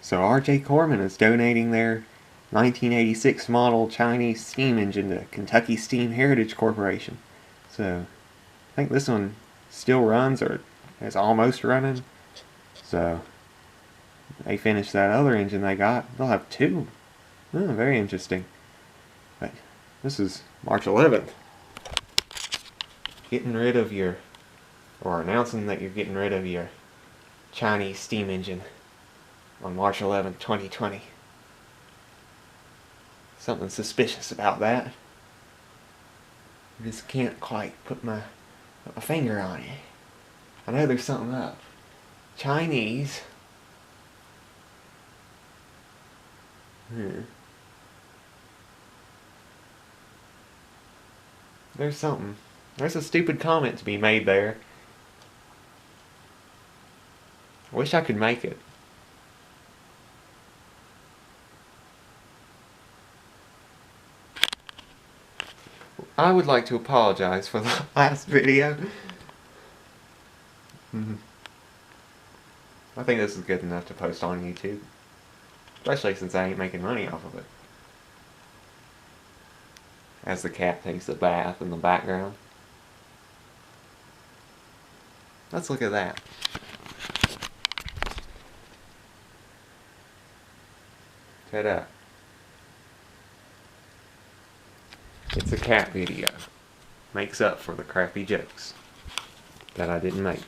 So R.J. Corman is donating their 1986 model Chinese steam engine to Kentucky Steam Heritage Corporation. So I think this one still runs, or is almost running. So they finish that other engine they got, they'll have two. Oh, very interesting. But this is March 11th. Getting rid of your, or announcing that you're getting rid of your Chinese steam engine on March 11th, 2020. Something suspicious about that. I just can't quite put my finger on it. I know there's something up. Chinese. There's something. There's a stupid comment to be made there. I wish I could make it. I would like to apologize for the last video. I think this is good enough to post on YouTube. Especially since I ain't making money off of it. As the cat takes a bath in the background. Let's look at that. Ta-da. It's a cat video. Makes up for the crappy jokes that I didn't make.